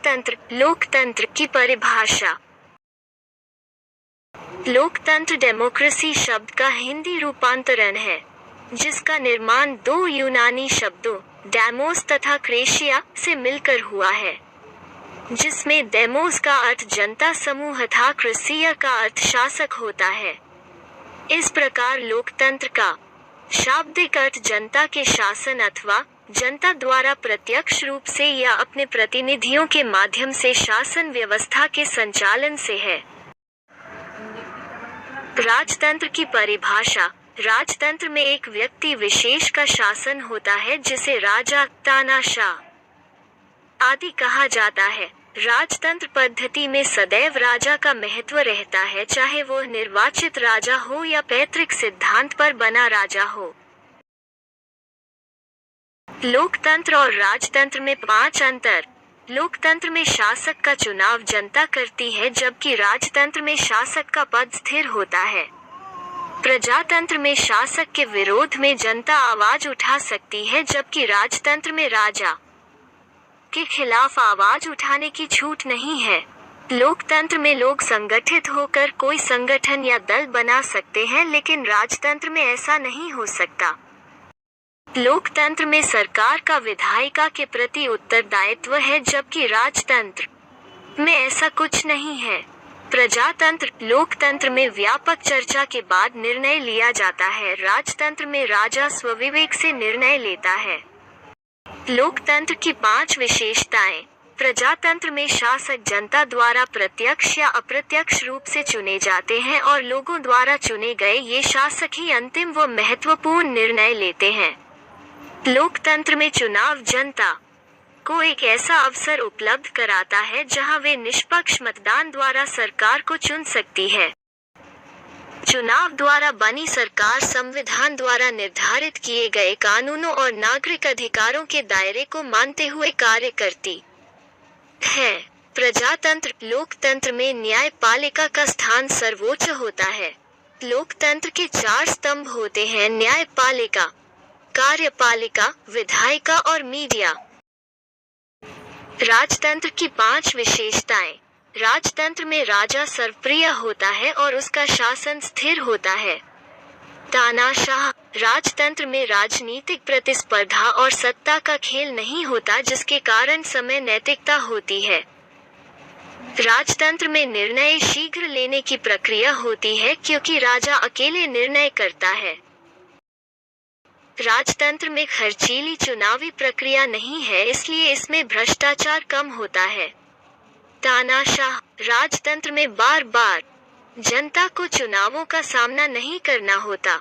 राजतंत्र, लोकतंत्र की परिभाषा। लोकतंत्र डेमोक्रेसी शब्द का हिंदी रूपांतरण है, जिसका निर्माण दो यूनानी शब्दों डेमोस तथा क्रेशिया से मिलकर हुआ है, जिसमें डेमोस का अर्थ जनता समूह तथा क्रेशिया का अर्थ शासक होता है। इस प्रकार लोकतंत्र का शाब्दिक अर्थ जनता के शासन अथवा जनता द्वारा प्रत्यक्ष रूप से या अपने प्रतिनिधियों के माध्यम से शासन व्यवस्था के संचालन से है। राजतंत्र की परिभाषा। राजतंत्र में एक व्यक्ति विशेष का शासन होता है, जिसे राजा, तानाशाह आदि कहा जाता है। राजतंत्र पद्धति में सदैव राजा का महत्व रहता है, चाहे वो निर्वाचित राजा हो या पैतृक सिद्धांत पर बना राजा हो। लोकतंत्र और राजतंत्र में 5 अंतर। लोकतंत्र में शासक का चुनाव जनता करती है, जबकि राजतंत्र में शासक का पद स्थिर होता है। प्रजातंत्र में शासक के विरोध में जनता आवाज उठा सकती है, जबकि राजतंत्र में राजा के खिलाफ आवाज उठाने की छूट नहीं है। लोकतंत्र में लोग संगठित होकर कोई संगठन या दल बना सकते हैं, लेकिन राजतंत्र में ऐसा नहीं हो सकता। लोकतंत्र में सरकार का विधायिका के प्रति उत्तरदायित्व है, जबकि राजतंत्र में ऐसा कुछ नहीं है। प्रजातंत्र, लोकतंत्र में व्यापक चर्चा के बाद निर्णय लिया जाता है, राजतंत्र में राजा स्वविवेक से निर्णय लेता है। लोकतंत्र की 5 विशेषताएं। प्रजातंत्र में शासक जनता द्वारा प्रत्यक्ष या अप्रत्यक्ष रूप से चुने जाते हैं और लोगों द्वारा चुने गए ये शासक ही अंतिम व महत्वपूर्ण निर्णय लेते हैं। लोकतंत्र में चुनाव जनता को एक ऐसा अवसर उपलब्ध कराता है जहां वे निष्पक्ष मतदान द्वारा सरकार को चुन सकती है। चुनाव द्वारा बनी सरकार संविधान द्वारा निर्धारित किए गए कानूनों और नागरिक अधिकारों के दायरे को मानते हुए कार्य करती है। प्रजातंत्र, लोकतंत्र में न्यायपालिका का स्थान सर्वोच्च होता है। लोकतंत्र के 4 स्तंभ होते हैं: न्यायपालिका, कार्यपालिका, विधायिका और मीडिया। राजतंत्र की 5 विशेषताएं। राजतंत्र में राजा सर्वप्रिय होता है और उसका शासन स्थिर होता है। तानाशाह, राजतंत्र में राजनीतिक प्रतिस्पर्धा और सत्ता का खेल नहीं होता, जिसके कारण समय नैतिकता होती है। राजतंत्र में निर्णय शीघ्र लेने की प्रक्रिया होती है, क्योंकि राजा अकेले निर्णय करता है। राजतंत्र में खर्चीली चुनावी प्रक्रिया नहीं है, इसलिए इसमें भ्रष्टाचार कम होता है। तानाशाह, राजतंत्र में बार बार जनता को चुनावों का सामना नहीं करना होता।